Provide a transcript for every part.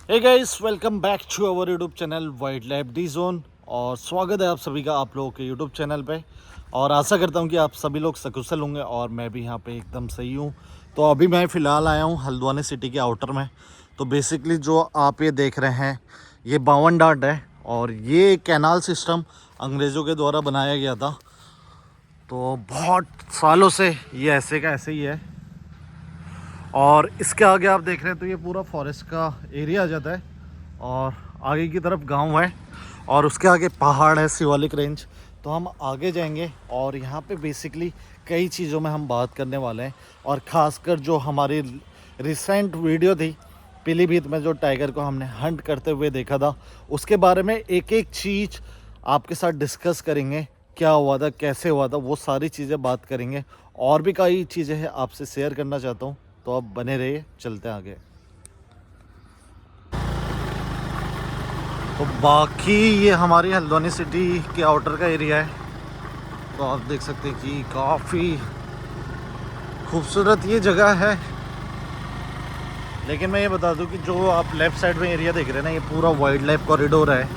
Hey guys, welcome back to our YouTube channel wild life D zone. और स्वागत है आप सभी का आप लोगों के यूट्यूब चैनल पे। और आशा करता हूँ कि आप सभी लोग सकुशल होंगे और मैं भी यहाँ पे एकदम सही हूँ। तो अभी मैं फ़िलहाल आया हूँ हल्द्वानी सिटी के आउटर में। तो बेसिकली जो आप ये देख रहे हैं ये 52 डाट है और ये कैनाल सिस्टम अंग्रेज़ों के द्वारा बनाया गया था। तो बहुत सालों से ये ऐसे का ऐसे ही है। और इसके आगे आप देख रहे हैं तो ये पूरा फॉरेस्ट का एरिया आ जाता है और आगे की तरफ गांव है और उसके आगे पहाड़ है, शिवालिक रेंज। तो हम आगे जाएंगे और यहाँ पे बेसिकली कई चीज़ों में हम बात करने वाले हैं। और ख़ासकर जो हमारी रिसेंट वीडियो थी पीलीभीत में, जो टाइगर को हमने हंट करते हुए देखा था, उसके बारे में एक एक चीज़ आपके साथ डिस्कस करेंगे। क्या हुआ था, कैसे हुआ था, वो सारी चीज़ें बात करेंगे। और भी कई चीज़ें हैं आपसे शेयर करना चाहता हूँ, तो आप बने रहिए, चलते हैं आगे। तो बाकी ये हमारी हल्द्वानी सिटी के आउटर का एरिया है। तो आप देख सकते हैं कि काफ़ी खूबसूरत ये जगह है। लेकिन मैं ये बता दूं कि जो आप लेफ़्ट साइड में एरिया देख रहे हैं ना, ये पूरा वाइल्ड लाइफ कॉरिडोर है।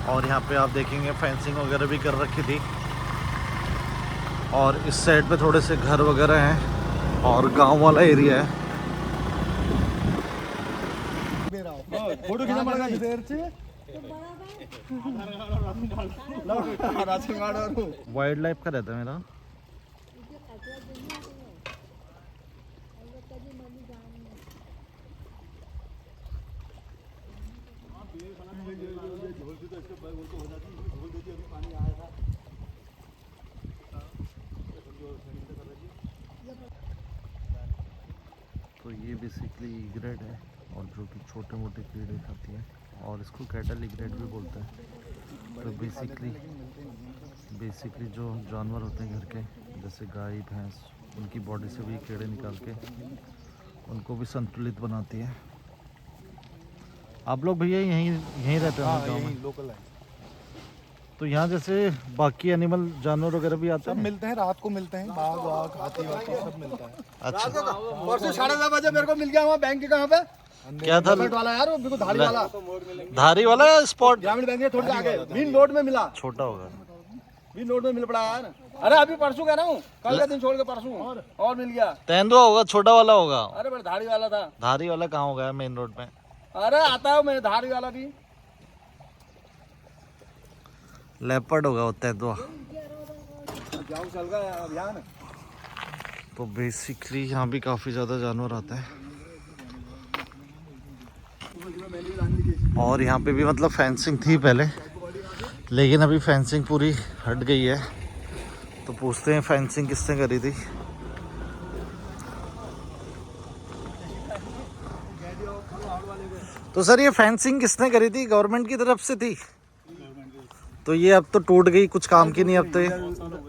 और यहाँ पे आप देखेंगे फेंसिंग वगैरह भी कर रखी थी। और इस साइड पे थोड़े से घर वगैरह हैं और गांव वाला एरिया है। फोटो खींचा पड़ेगा देर से वाइल्ड लाइफ का रहता है मेरा। तो ये बेसिकली ईग्रेट है और जो कि छोटे मोटे कीड़े खाती है और इसको कैटल ईग्रेट भी बोलते हैं। तो बेसिकली जो जानवर होते हैं घर के, जैसे गाय भैंस, उनकी बॉडी से भी कीड़े निकाल के उनको भी संतुलित बनाती है। आप लोग भैया यहीं रहते हैं गाँव में? लोकल है। तो यहाँ जैसे बाकी एनिमल जानवर वगैरह भी आते सब हैं? मिलते हैं, रात को मिलते हैं, बाघ वाघ हाथी वाथी सब मिलता है। अच्छा, परसों 10:30 बजे मेरे को मिल गया वहाँ बैंक के कहाँ पे क्या था? वाला यार, वो बिल्कुल धारी वाला, धारी वाला स्पॉट ग्रामीण बैंक के थोड़ी आगे मेन रोड में मिला। छोटा होगा। मेन रोड में मिल पड़ा यार। अरे अभी परसों कह रहा हूँ, कल का दिन छोड़ के परसों और मिल गया। तेंदुआ होगा, छोटा वाला होगा। अरे बड़ा धारी वाला था। धारी वाला कहाँ होगा मेन रोड पे? अरे आता है मैं धारी वाला भी। लेपर्ड होगा वो तेंदुआ। जाओ चल गया अभियान। तो बेसिकली यहाँ भी काफ़ी ज़्यादा जानवर आते हैं। और यहाँ पे भी मतलब फेंसिंग थी पहले, लेकिन अभी फेंसिंग पूरी हट गई है। तो पूछते हैं फेंसिंग किसने करी थी। तो सर ये फेंसिंग किसने करी थी? गवर्नमेंट की तरफ से थी? तो ये अब तो टूट गई, कुछ काम की नहीं अब तो ये।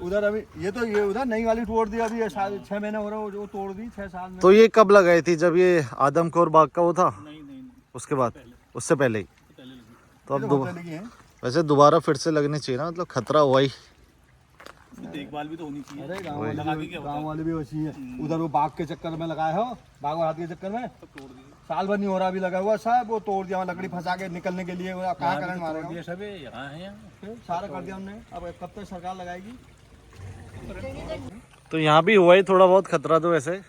उधर अभी ये उधर नई वाली तोड़ दी, अभी 6 महीने हो रहे हैं, वो तोड़ दी 6 साल में। तो ये कब लगाई थी? जब ये आदमखोर बाग का वो था? नहीं। उसके बाद? उससे पहले ही? तो अब वैसे दोबारा फिर से लगनी चाहिए ना, मतलब खतरा हुआ ही। देखभाल भी तो होनी चाहिए। अरे गाँव वाले भी वैसी है। उधर वो बाघ के चक्कर में लगाए हो, बाघ और हाथी के चक्कर में साल भर नहीं हो रहा, अभी लगा हुआ साहब, वो तोड़ दिया, लकड़ी फंसा के निकलने के लिए। कहाँ करंट मारेगा? सब यहाँ है, सारा कर दिया हमने। अब कब तक सरकार लगाएगी? तो यहाँ भी हुआ ही थोड़ा बहुत खतरा तो वैसे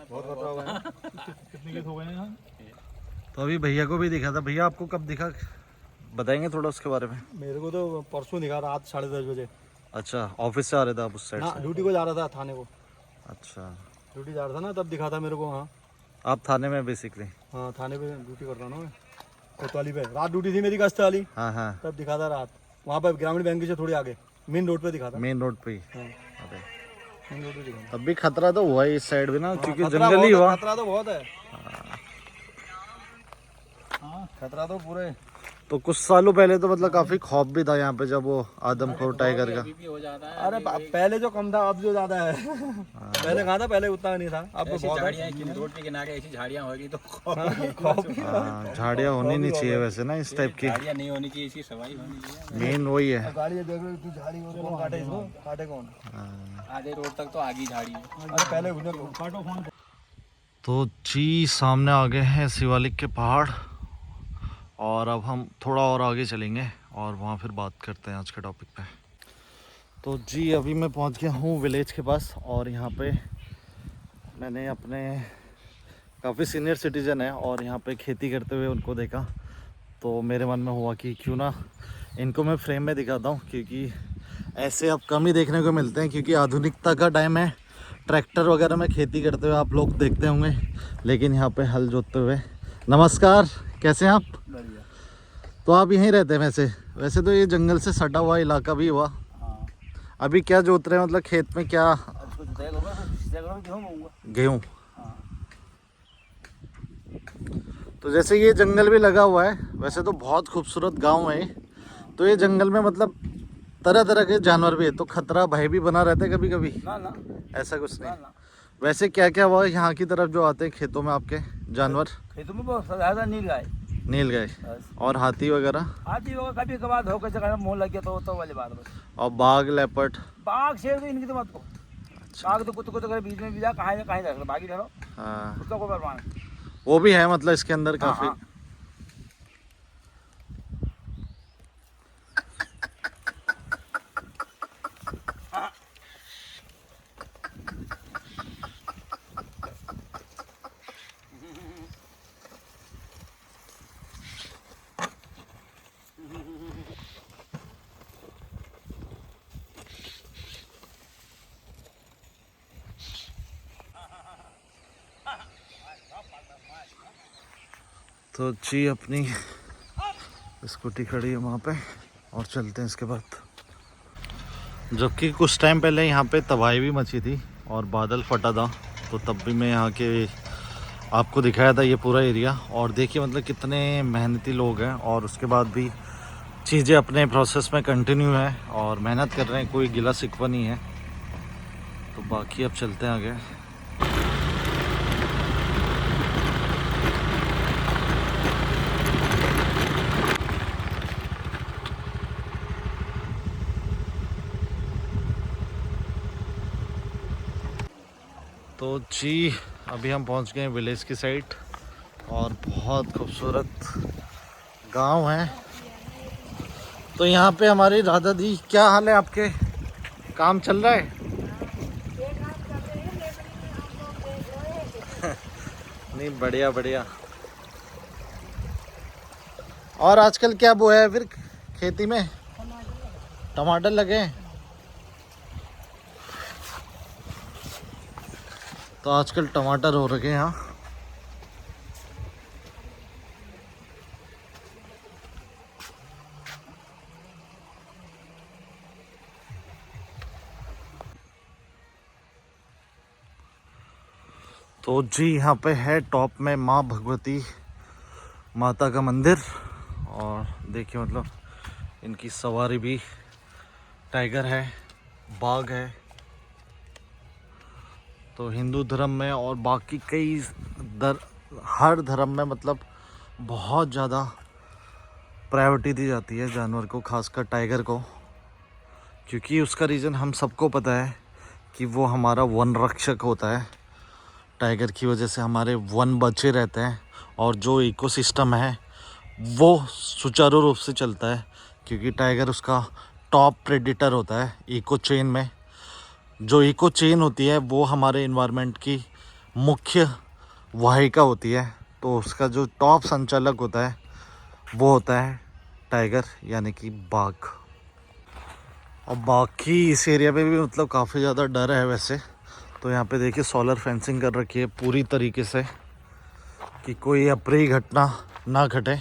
बहुत खतरा हुआ है। कितने केस हो गए हैं? तो अभी भैया को भी दिखा था। भैया आपको कब दिखा, बताएंगे थोड़ा उसके बारे में? मेरे को तो परसों दिखा, रात 10:30 बजे। अच्छा, ऑफिस से आ रहे थे आप उस साइड से? ड्यूटी को जा रहा था थाने को। अच्छा, ड्यूटी जा रहा था ना, तब दिखा था मेरे को। हाँ आप थाने में बेसिकली? हाँ, थाने पे ड्यूटी कर रहा ना मैं, कोतवाली पे। रात ड्यूटी थी मेरी गश्त वाली। हाँ हाँ, तब दिखा था रात, वहाँ पर ग्रामीण बैंक से थोड़ी आगे मेन रोड पे दिखा था। मेन रोड पे ही? हाँ, अरे मेन रोड पे दिखा था। तब भी खतरा तो हुआ ही इस साइड भी ना, क्योंकि खतरा जंगल ही बहुत है, हुआ। खतरा तो बहुत है। हाँ, खतरा तो पूरे। तो कुछ सालों पहले तो मतलब काफी खौफ भी था यहाँ पे, जब वो आदमखोर टाइगर का। अरे पहले जो कम था, अब जो ज्यादा है। पहले कहाँ था, पहले उतना नहीं था, अब तो बहुत है। रोड के किनारे ऐसी झाड़ियाँ होगी तो झाड़ियाँ होनी नहीं चाहिए वैसे ना इस टाइप की। झाड़ियाँ नहीं होनी चाहिए, इसकी सफाई होनी चाहिए। मेन वही है। गाड़ी देख रहे हो, तू झाड़ी कौन काटे इसको? काटे कौन? आधे रोड तक तो आगी झाड़ी है। अरे पहले काटो फोन। तो जी सामने आ गए हैं शिवालिक के पहाड़। और अब हम थोड़ा और आगे चलेंगे और वहाँ फिर बात करते हैं आज के टॉपिक पे। तो जी अभी मैं पहुँच गया हूँ विलेज के पास और यहाँ पे मैंने अपने काफ़ी सीनियर सिटीज़न है और यहाँ पे खेती करते हुए उनको देखा, तो मेरे मन में हुआ कि क्यों ना इनको मैं फ्रेम में दिखाता हूँ, क्योंकि ऐसे अब कम ही देखने को मिलते हैं, क्योंकि आधुनिकता का टाइम है। ट्रैक्टर वगैरह में खेती करते हुए आप लोग देखते होंगे, लेकिन यहाँ पे हल जोतते हुए। नमस्कार, कैसे हैं आप? बढ़िया। तो आप यहीं रहते हैं? वैसे तो ये जंगल से सटा हुआ इलाका भी हुआ। हाँ। अभी क्या जोत रहे हैं, मतलब खेत में क्या? गेहूँ। तो जैसे ये जंगल भी लगा हुआ है, वैसे तो बहुत खूबसूरत गांव है। तो ये जंगल में मतलब तरह तरह के जानवर भी है, तो खतरा भय भी बना रहता है कभी कभी? ना ना, ऐसा कुछ नहीं। ना। वैसे क्या क्या हुआ यहाँ की तरफ जो आते हैं खेतों में आपके जानवर? खेतों में बहुत ज़्यादा नील गाय, नील गाय और हाथी वगैरह? हाथी होगा कभी कभार धोखे से मोह लग गया तो वाली बात बस। और बाघ, लेपर्ड? बाघ शेर तो इनकी तो मत को। बाघ तो कुछ अगर बीच में भी जा कहाँ जा बागी धरो, हाँ, उसका कोई प्रमाण। वो भी है मतलब इसके अंदर काफी। हाँ। तो जी अपनी स्कूटी खड़ी है वहाँ पे और चलते हैं इसके बाद। जबकि कुछ टाइम पहले यहाँ पे तबाही भी मची थी और बादल फटा था, तो तब भी मैं यहाँ के आपको दिखाया था ये पूरा एरिया। और देखिए मतलब कितने मेहनती लोग हैं और उसके बाद भी चीज़ें अपने प्रोसेस में कंटिन्यू है और मेहनत कर रहे हैं, कोई गिला शिकवा नहीं है। तो बाकी अब चलते हैं आगे। तो जी अभी हम पहुंच गए विलेज की साइड और बहुत खूबसूरत गांव है। तो यहाँ पे हमारी राधा दी, क्या हाल है आपके? काम चल रहा है? नहीं, बढ़िया बढ़िया। और आजकल क्या बोया है फिर खेती में? टमाटर लगे हैं? तो आजकल टमाटर हो रखे हैं यहाँ। तो जी यहाँ पे है टॉप में माँ भगवती माता का मंदिर और देखिए मतलब इनकी सवारी भी, टाइगर है, बाघ है। तो हिंदू धर्म में और बाकी कई हर धर्म में मतलब बहुत ज़्यादा प्रायोरिटी दी जाती है जानवर को, खासकर टाइगर को, क्योंकि उसका रीज़न हम सबको पता है कि वो हमारा वन रक्षक होता है। टाइगर की वजह से हमारे वन बचे रहते हैं और जो इकोसिस्टम है वो सुचारू रूप से चलता है, क्योंकि टाइगर उसका टॉप प्रेडेटर होता है इको चेन में। जो इको चेन होती है वो हमारे इन्वायरमेंट की मुख्य वाहिका होती है, तो उसका जो टॉप संचालक होता है वो होता है टाइगर, यानी कि बाघ। और बाकी इस एरिया पे भी मतलब काफ़ी ज़्यादा डर है वैसे। तो यहाँ पे देखिए सोलर फेंसिंग कर रखी है पूरी तरीके से कि कोई अप्रिय घटना ना घटे।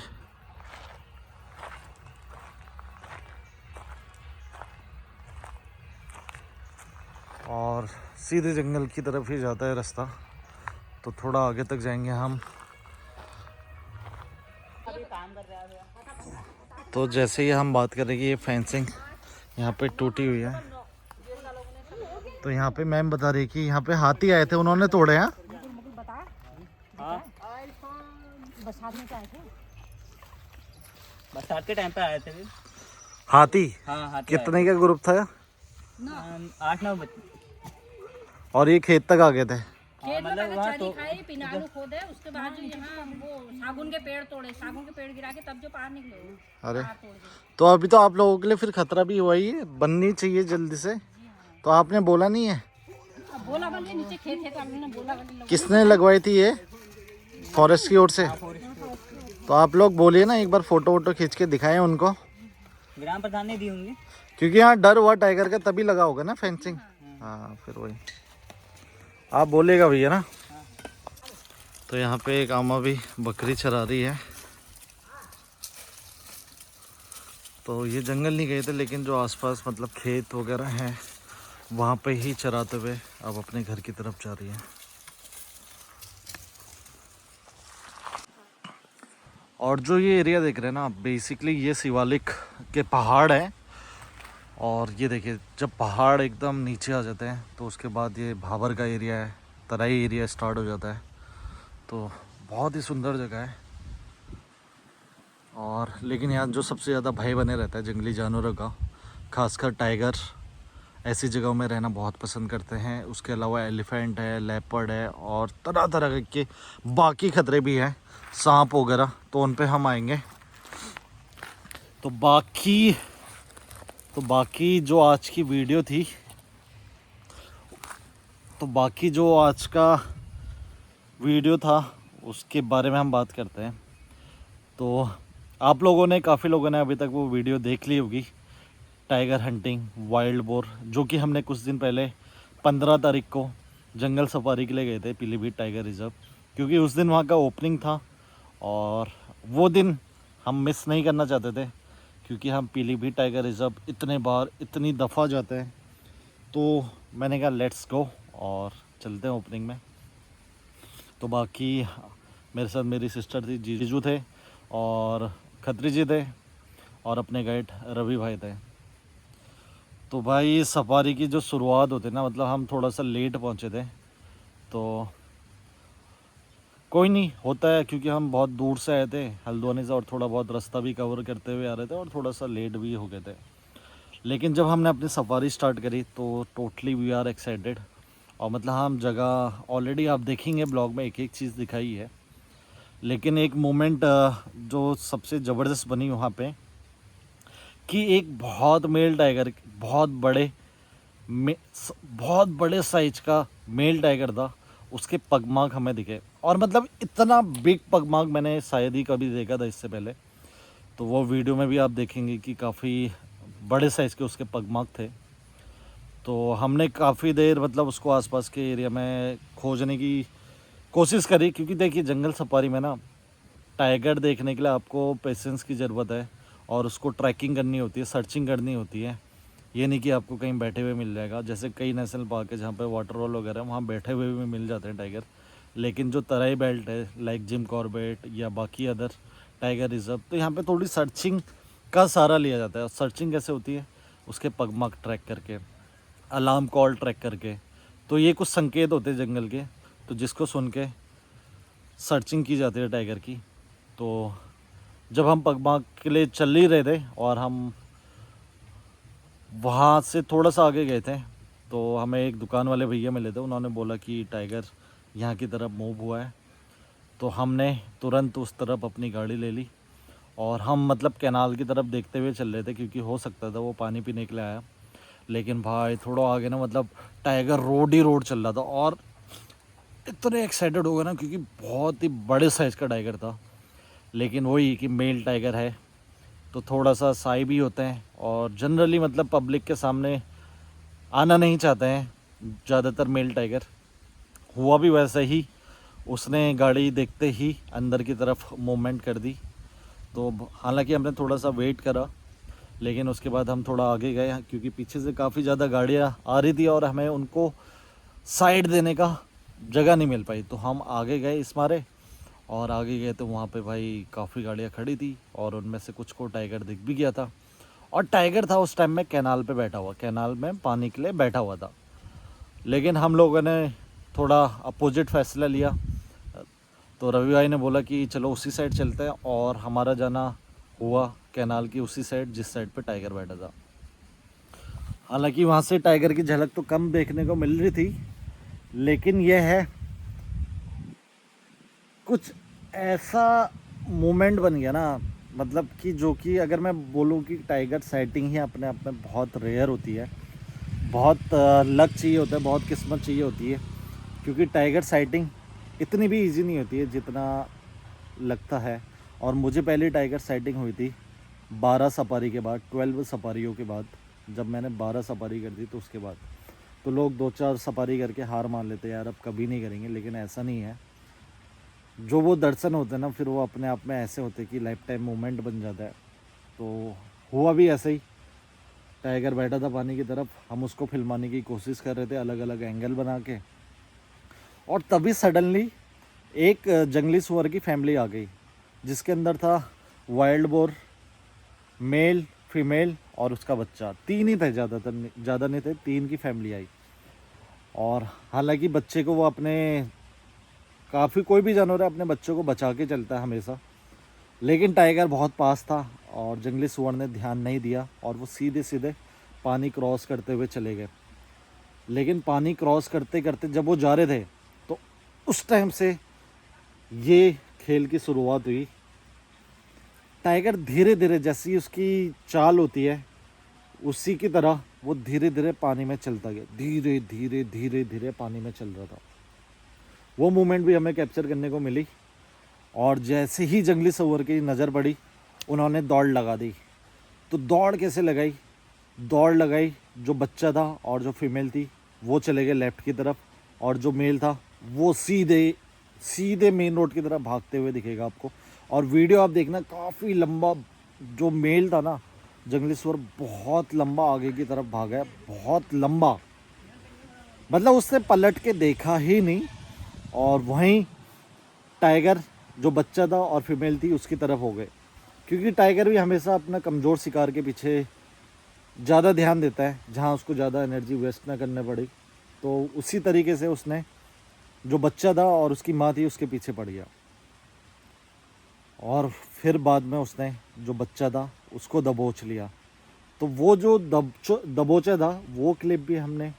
और सीधे जंगल की तरफ ही जाता है रास्ता, तो थोड़ा आगे तक जाएंगे हम। तो जैसे ही हम बात करें कि ये फेंसिंग यहाँ पे टूटी हुई है, तो यहाँ पे मैम बता रही कि यहाँ पे हाथी आए थे, उन्होंने तोड़े हैं। बरसात के टाइम पे आए थे हाथी? हाँ, हाथी कितने का ग्रुप था? 8-9 बच्चे। और ये खेत तक आ गए थे? खेत में पहले चरी खाई, पिनालू खोदे, उसके बाद जो यहाँ वो सागुन के पेड़ तोड़े, सागुन के पेड़ गिरा के तब जो बाहर निकले वो अरे बाहर तोड़ के। तो अभी तो आप लोगों के लिए फिर खतरा भी हुआ ही है, बननी चाहिए जल्दी से। तो आपने बोला नहीं है? अब बोला वाले नीचे खेत है तो हमने बोला वाले लोग किसने लगवाई थी ये? फॉरेस्ट की ओर से? तो आप लोग बोलिए ना, एक बार फोटो वोटो खींच के दिखाएं उनको, ग्राम प्रधान ने दी होंगी। क्योंकि यहाँ डर हुआ टाइगर का तभी लगा होगा ना फेंसिंग। हाँ फिर वही आप बोलेगा भैया ना। तो यहाँ पे एक आमा भी बकरी चरा रही है। तो ये जंगल नहीं गए थे, लेकिन जो आसपास मतलब खेत वगैरह हैं वहाँ पे ही चराते हुए अब अपने घर की तरफ जा रही है। और जो ये एरिया देख रहे हैं ना आप, बेसिकली ये शिवालिक के पहाड़ है। और ये देखिए, जब पहाड़ एकदम नीचे आ जाते हैं तो उसके बाद ये भाबर का एरिया है, तराई एरिया स्टार्ट हो जाता है। तो बहुत ही सुंदर जगह है। और लेकिन यहाँ जो सबसे ज़्यादा भय बने रहता है जंगली जानवरों का, खासकर टाइगर ऐसी जगहों में रहना बहुत पसंद करते हैं। उसके अलावा एलिफेंट है, लेपर्ड है और तरह तरह के बाकी खतरे भी हैं, सांप वगैरह, तो उन पे हम आएंगे। तो बाकी जो आज की वीडियो थी, तो बाकी जो आज का वीडियो था उसके बारे में हम बात करते हैं। तो आप लोगों ने, काफ़ी लोगों ने अभी तक वो वीडियो देख ली होगी, टाइगर हंटिंग, वाइल्ड बोर, जो कि हमने कुछ दिन पहले 15 तारीख को जंगल सफारी के लिए गए थे पीलीभीत टाइगर रिजर्व, क्योंकि उस दिन वहाँ का ओपनिंग था और वो दिन हम मिस नहीं करना चाहते थे, क्योंकि हम पीलीभीत टाइगर रिजर्व इतने बार, इतनी दफ़ा जाते हैं। तो मैंने कहा लेट्स गो और चलते हैं ओपनिंग में। तो बाकी मेरे साथ मेरी सिस्टर थी, जीजू थे और खत्री जी थे और अपने गाइड रवि भाई थे। तो भाई सफारी की जो शुरुआत होती है ना, मतलब हम थोड़ा सा लेट पहुंचे थे, तो कोई नहीं होता है, क्योंकि हम बहुत दूर से आए थे हल्द्वानी से और थोड़ा बहुत रास्ता भी कवर करते हुए आ रहे थे और थोड़ा सा लेट भी हो गए थे। लेकिन जब हमने अपनी सफारी स्टार्ट करी तो टोटली वी आर एक्साइटेड। और मतलब हम जगह ऑलरेडी आप देखेंगे ब्लॉग में एक एक चीज़ दिखाई है, लेकिन एक मोमेंट जो सबसे ज़बरदस्त बनी वहाँ पे, कि एक बहुत मेल टाइगर, बहुत बड़े साइज का मेल टाइगर था, उसके पगमार्क हमें दिखे। और मतलब इतना बिग पगमार्क मैंने शायद ही कभी देखा था इससे पहले। तो वो वीडियो में भी आप देखेंगे कि काफ़ी बड़े साइज़ के उसके पगमार्क थे। तो हमने काफ़ी देर मतलब उसको आसपास के एरिया में खोजने की कोशिश करी, क्योंकि देखिए जंगल सफारी में ना टाइगर देखने के लिए आपको पेशेंस की ज़रूरत है और उसको ट्रैकिंग करनी होती है, सर्चिंग करनी होती है। ये नहीं कि आपको कहीं बैठे हुए मिल जाएगा। जैसे कई नेशनल पार्क है जहाँ पे वाटरफॉल वगैरह, वहाँ बैठे हुए भी मिल जाते हैं टाइगर। लेकिन जो तराई बेल्ट है लाइक जिम कॉर्बेट या बाकी अदर टाइगर रिजर्व, तो यहाँ पे थोड़ी सर्चिंग का सहारा लिया जाता है। और सर्चिंग कैसे होती है? उसके पगमार्क ट्रैक करके, अलार्म कॉल ट्रैक करके। तो ये कुछ संकेत होते हैं जंगल के, तो जिसको सुन के सर्चिंग की जाती है टाइगर की। तो जब हम पगमार्क के लिए चल ही रहे थे और हम वहाँ से थोड़ा सा आगे गए थे, तो हमें एक दुकान वाले भैया मिले थे। उन्होंने बोला कि टाइगर यहाँ की तरफ मूव हुआ है। तो हमने तुरंत उस तरफ अपनी गाड़ी ले ली और हम मतलब कैनाल की तरफ देखते हुए चल रहे थे, क्योंकि हो सकता था वो पानी पीने के लिए आया। लेकिन भाई थोड़ा आगे ना मतलब टाइगर रोड ही रोड चल रहा था और इतने एक्साइटेड हो गए ना, क्योंकि बहुत ही बड़े साइज़ का टाइगर था। लेकिन वही कि मेल टाइगर है तो थोड़ा सा साई भी होते हैं और जनरली मतलब पब्लिक के सामने आना नहीं चाहते हैं ज़्यादातर मेल टाइगर। हुआ भी वैसा ही, उसने गाड़ी देखते ही अंदर की तरफ मूवमेंट कर दी। तो हालांकि हमने थोड़ा सा वेट करा, लेकिन उसके बाद हम थोड़ा आगे गए, क्योंकि पीछे से काफ़ी ज़्यादा गाड़ियाँ आ रही थी और हमें उनको साइड देने का जगह नहीं मिल पाई। तो हम आगे गए इस मारे, और आगे गए तो वहाँ पे भाई काफ़ी गाड़ियाँ खड़ी थी और उनमें से कुछ को टाइगर दिख भी गया था। और टाइगर था उस टाइम में कैनाल पे बैठा हुआ, कैनाल में पानी के लिए बैठा हुआ था। लेकिन हम लोगों ने थोड़ा अपोजिट फैसला लिया। तो रवि भाई ने बोला कि चलो उसी साइड चलते हैं, और हमारा जाना हुआ कैनाल की उसी साइड जिस साइड पे टाइगर बैठा था। हालांकि वहाँ से टाइगर की झलक तो कम देखने को मिल रही थी, लेकिन यह है कुछ ऐसा मोमेंट बन गया ना, मतलब कि जो कि अगर मैं बोलूँ कि टाइगर साइटिंग ही अपने आप में बहुत रेयर होती है, बहुत लक चाहिए होता है, बहुत किस्मत चाहिए होती है, क्योंकि टाइगर साइटिंग इतनी भी इजी नहीं होती है जितना लगता है। और मुझे पहली टाइगर साइटिंग हुई थी 12 सफारी के बाद, 12 सफारियों के बाद। जब मैंने 12 सफारी कर दी तो उसके बाद तो लोग 2-4 सफारी करके हार मान लेते हैं, यार अब कभी नहीं करेंगे, लेकिन ऐसा नहीं है। जो वो दर्शन होते हैं ना, फिर वो अपने आप में ऐसे होते हैं कि लाइफ टाइम मोमेंट बन जाता है। तो हुआ भी ऐसे ही। टाइगर बैठा था पानी की तरफ, हम उसको फिल्माने की कोशिश कर रहे थे अलग अलग एंगल बना के, और तभी सडनली एक जंगली सुअर की फैमिली आ गई, जिसके अंदर था वाइल्ड बोर, मेल, फीमेल और उसका बच्चा। 3 ही थे, ज़्यादा नहीं थे, 3 की फैमिली आई। और हालांकि बच्चे को वो अपने, काफ़ी कोई भी जानवर है अपने बच्चों को बचा के चलता है हमेशा, लेकिन टाइगर बहुत पास था और जंगली सुअर ने ध्यान नहीं दिया और वो सीधे सीधे पानी क्रॉस करते हुए चले गए। लेकिन पानी क्रॉस करते करते जब वो जा रहे थे तो उस टाइम से ये खेल की शुरुआत हुई। टाइगर धीरे धीरे, जैसी उसकी चाल होती है उसी की तरह वो धीरे धीरे पानी में चलता गया, धीरे धीरे धीरे धीरे पानी में चल रहा था। वो मोमेंट भी हमें कैप्चर करने को मिली। और जैसे ही जंगली सुअर की नज़र पड़ी, उन्होंने दौड़ लगा दी। तो दौड़ कैसे लगाई? दौड़ लगाई, जो बच्चा था और जो फीमेल थी वो चले गए लेफ़्ट की तरफ, और जो मेल था वो सीधे सीधे मेन रोड की तरफ भागते हुए दिखेगा आपको। और वीडियो आप देखना, काफ़ी लंबा जो मेल था ना, जंगली सुअर बहुत लंबा आगे की तरफ भागा है, बहुत लंबा, मतलब उसने पलट के देखा ही नहीं। और वहीं टाइगर जो बच्चा था और फीमेल थी उसकी तरफ हो गए, क्योंकि टाइगर भी हमेशा अपना कमज़ोर शिकार के पीछे ज़्यादा ध्यान देता है, जहाँ उसको ज़्यादा एनर्जी वेस्ट ना करने पड़ी। तो उसी तरीके से उसने जो बच्चा था और उसकी माँ थी उसके पीछे पड़ गया, और फिर बाद में उसने जो बच्चा था उसको दबोच लिया। तो वो जो दबोचा था वो क्लिप भी हमने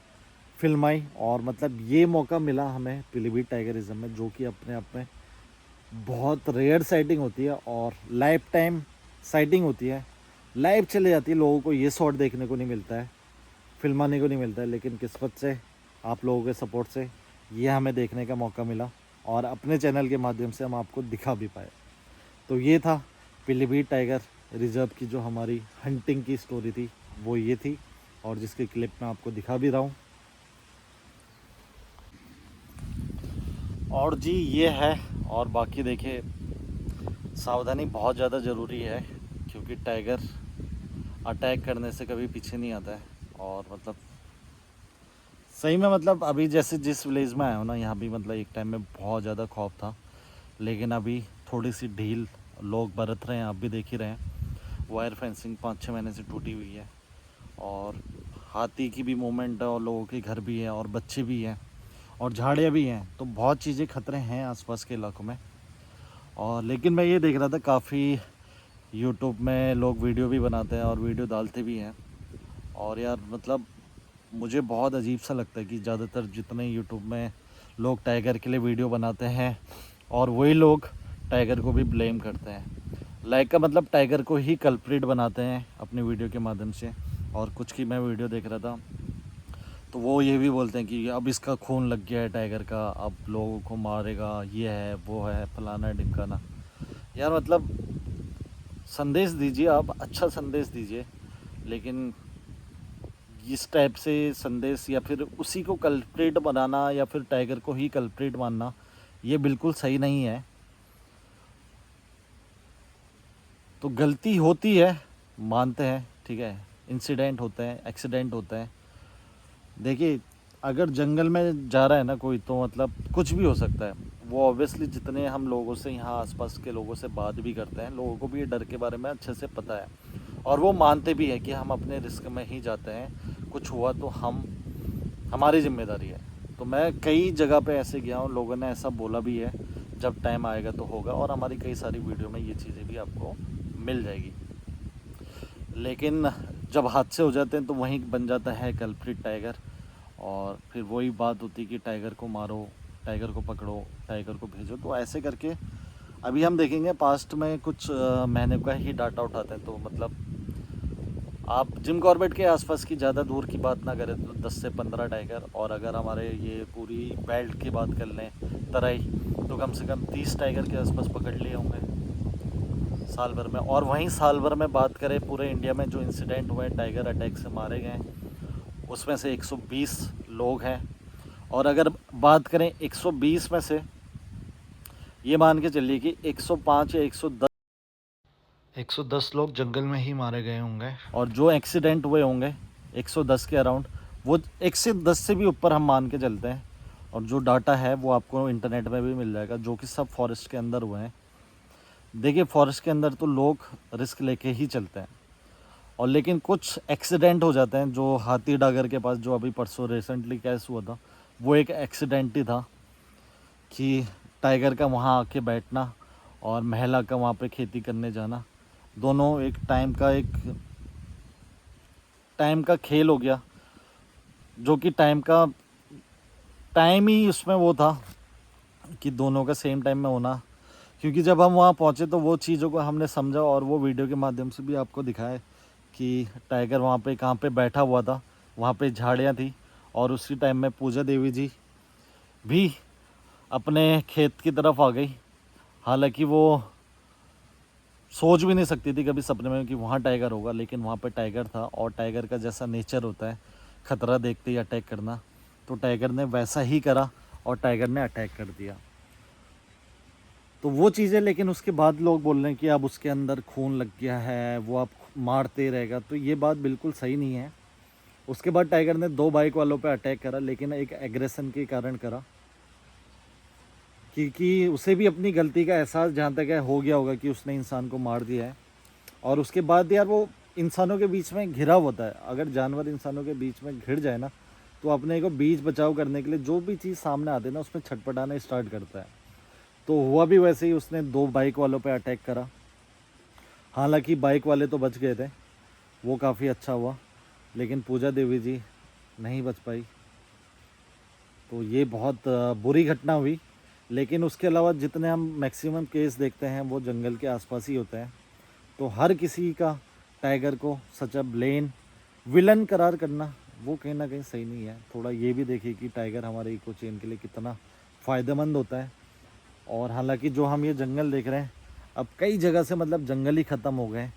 फिल्माई, और मतलब ये मौका मिला हमें पीलीभीत टाइगरिज्म में, जो कि अपने आप में बहुत रेयर साइटिंग होती है और लाइफ टाइम साइटिंग होती है। लाइव चले जाती है, लोगों को ये शॉट देखने को नहीं मिलता है, फिल्माने को नहीं मिलता है, लेकिन किस्मत से, आप लोगों के सपोर्ट से ये हमें देखने का मौका मिला और अपने चैनल के माध्यम से हम आपको दिखा भी पाए। तो ये था पीलीभीत टाइगर रिजर्व की जो हमारी हंटिंग की स्टोरी थी, वो ये थी, और जिसकी क्लिप मैं आपको दिखा भी रहा हूँ। और जी ये है, और बाकी देखिए सावधानी बहुत ज़्यादा ज़रूरी है, क्योंकि टाइगर अटैक करने से कभी पीछे नहीं आता है। और मतलब सही में, मतलब अभी जैसे जिस विलेज में आया हूँ ना, यहाँ भी मतलब एक टाइम में बहुत ज़्यादा खौफ था, लेकिन अभी थोड़ी सी ढील लोग बरत रहे हैं। आप भी देख ही रहे हैं, वायर फेंसिंग 5-6 महीने से टूटी हुई है, और हाथी की भी मूवमेंट है, और लोगों के घर भी है, और बच्चे भी हैं, और झाड़ियाँ भी हैं। तो बहुत चीज़ें खतरे हैं आसपास के इलाकों में। और लेकिन मैं ये देख रहा था, काफ़ी यूट्यूब में लोग वीडियो भी बनाते हैं और वीडियो डालते भी हैं, और यार मतलब मुझे बहुत अजीब सा लगता है कि ज़्यादातर जितने यूट्यूब में लोग टाइगर के लिए वीडियो बनाते हैं, और वही लोग टाइगर को भी ब्लेम करते हैं। लाइक का मतलब टाइगर को ही कल्प्रिट बनाते हैं अपनी वीडियो के माध्यम से। और कुछ की मैं वीडियो देख रहा था तो वो ये भी बोलते हैं कि अब इसका खून लग गया है टाइगर का, अब लोगों को मारेगा, ये है वो है, फलाना ढिमकाना। यार मतलब संदेश दीजिए, आप अच्छा संदेश दीजिए, लेकिन इस टाइप से संदेश या फिर उसी को कल्प्रिट बनाना या फिर टाइगर को ही कल्प्रिट मानना, ये बिल्कुल सही नहीं है। तो गलती होती है, मानते हैं, ठीक है, इंसिडेंट होते हैं, एक्सीडेंट होते हैं। देखिए अगर जंगल में जा रहा है ना कोई, तो मतलब कुछ भी हो सकता है। वो ऑब्वियसली जितने हम लोगों से, यहाँ आसपास के लोगों से बात भी करते हैं, लोगों को भी ये डर के बारे में अच्छे से पता है, और वो मानते भी हैं कि हम अपने रिस्क में ही जाते हैं, कुछ हुआ तो हमारी जिम्मेदारी है। तो मैं कई जगह पे ऐसे गया हूँ, लोगों ने ऐसा बोला भी है, जब टाइम आएगा तो होगा, और हमारी कई सारी वीडियो में ये चीज़ें भी आपको मिल जाएगी। लेकिन जब हादसे हो जाते हैं तो वहीं बन जाता है कल्प्रिट टाइगर, और फिर वही बात होती है कि टाइगर को मारो, टाइगर को पकड़ो, टाइगर को भेजो। तो ऐसे करके अभी हम देखेंगे पास्ट में कुछ महीने का ही डाटा उठाते हैं। तो मतलब आप जिम कॉर्बेट के आसपास की ज़्यादा दूर की बात ना करें तो 10 से 15 टाइगर, और अगर हमारे ये पूरी बेल्ट की बात कर लें तराई, तो कम से कम 30 टाइगर के आसपास पकड़ लिए होंगे साल भर में। और वहीं साल भर में बात करें पूरे इंडिया में जो इंसिडेंट हुए टाइगर अटैक से मारे गए, उसमें से 120 लोग हैं। और अगर बात करें 120 में से ये मान के चलिए कि 105 या 110 लोग जंगल में ही मारे गए होंगे, और जो एक्सीडेंट हुए होंगे 110 के अराउंड, वो 110 से भी ऊपर हम मान के चलते हैं। और जो डाटा है वो आपको इंटरनेट में भी मिल जाएगा, जो कि सब फॉरेस्ट के अंदर हुए हैं। देखिए फॉरेस्ट के अंदर तो लोग रिस्क लेके ही चलते हैं, और लेकिन कुछ एक्सीडेंट हो जाते हैं। जो हाथी डागर के पास जो अभी परसों रिसेंटली केस हुआ था, वो एक एक्सीडेंट ही था कि टाइगर का वहाँ आके बैठना और महिला का वहाँ पे खेती करने जाना, दोनों एक टाइम का खेल हो गया, जो कि टाइम ही उसमें वो था कि दोनों का सेम टाइम में होना। क्योंकि जब हम वहाँ पहुँचे तो वो चीज़ों को हमने समझा, और वो वीडियो के माध्यम से भी आपको दिखाया कि टाइगर वहाँ पे कहाँ पे बैठा हुआ था, वहाँ पे झाड़ियाँ थी, और उसी टाइम में पूजा देवी जी भी अपने खेत की तरफ आ गई। हालांकि वो सोच भी नहीं सकती थी कभी सपने में कि वहाँ टाइगर होगा, लेकिन वहाँ पे टाइगर था। और टाइगर का जैसा नेचर होता है ख़तरा देखते ही अटैक करना, तो टाइगर ने वैसा ही करा और टाइगर ने अटैक कर दिया। तो वो चीज़ें, लेकिन उसके बाद लोग बोल रहे हैं कि अब उसके अंदर खून लग गया है, वो अब मारते रहेगा। तो ये बात बिल्कुल सही नहीं है। उसके बाद टाइगर ने 2 बाइक वालों पे अटैक करा, लेकिन एक एग्रेशन के कारण करा, क्योंकि उसे भी अपनी गलती का एहसास जहाँ तक है हो गया होगा कि उसने इंसान को मार दिया है। और उसके बाद यार वो इंसानों के बीच में घिरा होता है। अगर जानवर इंसानों के बीच में घिर जाए ना, तो अपने को बीच बचाव करने के लिए जो भी चीज़ सामने आती है ना, उसमें छटपटाना स्टार्ट करता है। तो हुआ भी वैसे ही, उसने 2 बाइक वालों पे अटैक करा। हालांकि बाइक वाले तो बच गए थे, वो काफ़ी अच्छा हुआ, लेकिन पूजा देवी जी नहीं बच पाई। तो ये बहुत बुरी घटना हुई। लेकिन उसके अलावा जितने हम मैक्सिमम केस देखते हैं वो जंगल के आसपास ही होते हैं। तो हर किसी का टाइगर को सच अ विलन करार करना वो कहीं ना कहीं सही नहीं है। थोड़ा ये भी देखिए कि टाइगर हमारे इको चेन के लिए कितना फ़ायदेमंद होता है। और हालांकि जो हम ये जंगल देख रहे हैं, अब कई जगह से मतलब जंगल ही ख़त्म हो गए।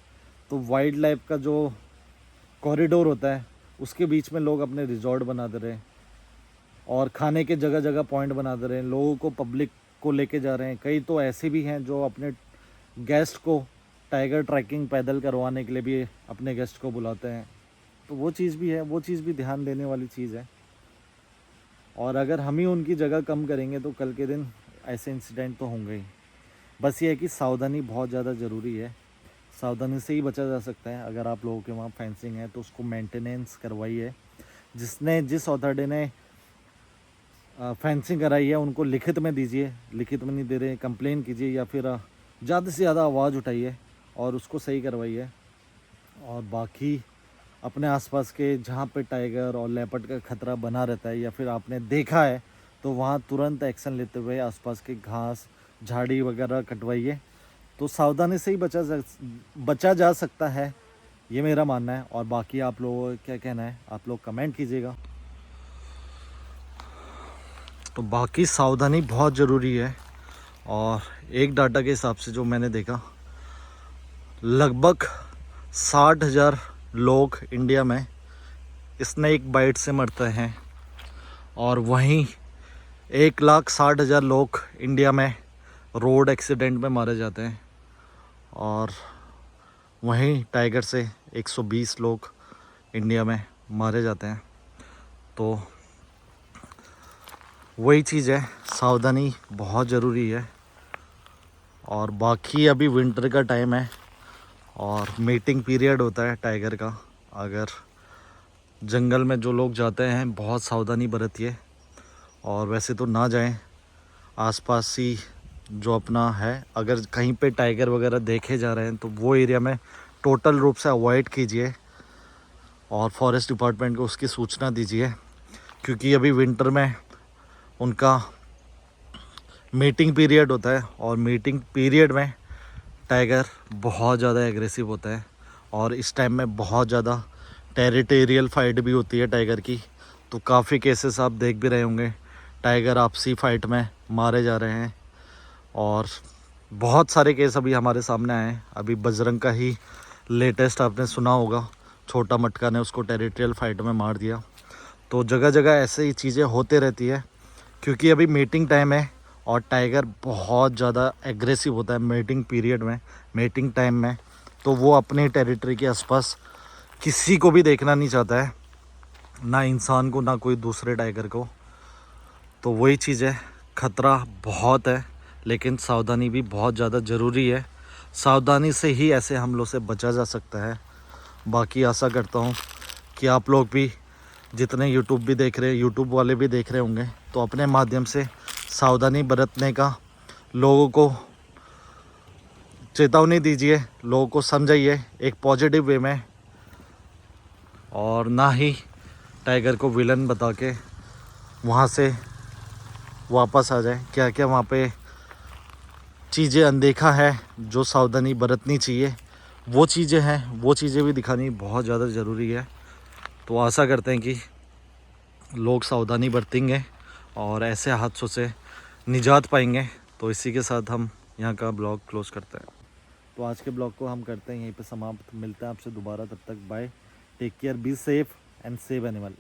तो वाइल्ड लाइफ का जो कॉरिडोर होता है उसके बीच में लोग अपने रिजॉर्ट बना दे रहे हैं, और खाने के जगह जगह पॉइंट बना दे रहे हैं, लोगों को पब्लिक को लेके जा रहे हैं। कई तो ऐसे भी हैं जो अपने गेस्ट को टाइगर ट्रैकिंग पैदल करवाने के लिए भी अपने गेस्ट को बुलाते हैं। तो वो चीज़ भी है, वो चीज़ भी ध्यान देने वाली चीज़ है। और अगर हम ही उनकी जगह कम करेंगे तो कल के दिन ऐसे इंसिडेंट तो होंगे ही। बस ये है कि सावधानी बहुत ज़्यादा ज़रूरी है, सावधानी से ही बचा जा सकता है। अगर आप लोगों के वहाँ फेंसिंग है तो उसको मेंटेनेंस करवाइए। जिस अथॉरिटी ने फेंसिंग कराई है उनको लिखित में दीजिए, लिखित में नहीं दे रहे कंप्लेन कीजिए, या फिर ज़्यादा से ज़्यादा आवाज़ उठाइए और उसको सही करवाइए। और बाकी अपने आसपास के जहाँ पे टाइगर और लेपर्ड का खतरा बना रहता है, या फिर आपने देखा है, तो वहाँ तुरंत एक्शन लेते हुए आसपास के घास झाड़ी वगैरह कटवाइए। तो सावधानी से ही बचा जा सकता है, ये मेरा मानना है। और बाकी आप लोगों को क्या कहना है आप लोग कमेंट कीजिएगा। तो बाकी सावधानी बहुत ज़रूरी है। और एक डाटा के हिसाब से जो मैंने देखा, लगभग 60,000 लोग इंडिया में स्नेक बाइट से मरते हैं, और वहीं 1,60,000 लोग इंडिया में रोड एक्सीडेंट में मारे जाते हैं, और वहीं टाइगर से 120 लोग इंडिया में मारे जाते हैं। तो वही चीज़ है, सावधानी बहुत ज़रूरी है। और बाकी अभी विंटर का टाइम है और मीटिंग पीरियड होता है टाइगर का। अगर जंगल में जो लोग जाते हैं बहुत सावधानी बरतिए, और वैसे तो ना जाएं, आसपास ही जो अपना है, अगर कहीं पे टाइगर वगैरह देखे जा रहे हैं तो वो एरिया में टोटल रूप से अवॉइड कीजिए, और फॉरेस्ट डिपार्टमेंट को उसकी सूचना दीजिए। क्योंकि अभी विंटर में उनका मीटिंग पीरियड होता है और मीटिंग पीरियड में टाइगर बहुत ज़्यादा एग्रेसिव होता है और इस टाइम में बहुत ज़्यादा टेरिटोरियल फाइट भी होती है टाइगर की। तो काफ़ी केसेस आप देख भी रहे होंगे, टाइगर आपसी फाइट में मारे जा रहे हैं और बहुत सारे केस अभी हमारे सामने आए हैं। अभी बजरंग का ही लेटेस्ट आपने सुना होगा, छोटा मटका ने उसको टेरिटोरियल फाइट में मार दिया। तो जगह जगह ऐसे ही चीज़ें होते रहती है क्योंकि अभी मीटिंग टाइम है और टाइगर बहुत ज़्यादा एग्रेसिव होता है मीटिंग पीरियड में, मीटिंग टाइम में। तो वो अपनी टेरिटरी के आसपास किसी को भी देखना नहीं चाहता है, ना इंसान को ना कोई दूसरे टाइगर को। तो वही चीज़ है, ख़तरा बहुत है लेकिन सावधानी भी बहुत ज़्यादा ज़रूरी है। सावधानी से ही ऐसे हमलों से बचा जा सकता है। बाकी आशा करता हूँ कि आप लोग भी जितने यूट्यूब भी देख रहे, यूट्यूब वाले भी देख रहे होंगे, तो अपने माध्यम से सावधानी बरतने का लोगों को चेतावनी दीजिए, लोगों को समझाइए एक पॉजिटिव वे में, और ना ही टाइगर को विलन बता के वहाँ से वापस आ जाए। क्या क्या वहाँ पे चीज़ें अनदेखा है जो सावधानी बरतनी चाहिए, वो चीज़ें हैं, वो चीज़ें भी दिखानी बहुत ज़्यादा ज़रूरी है। तो आशा करते हैं कि लोग सावधानी बरतेंगे और ऐसे हादसों से निजात पाएंगे। तो इसी के साथ हम यहाँ का ब्लॉग क्लोज करते हैं। तो आज के ब्लॉग को हम करते हैं यहीं पे समाप्त। मिलते हैं आपसे दोबारा, तब तक bye, take care, be safe and save animal.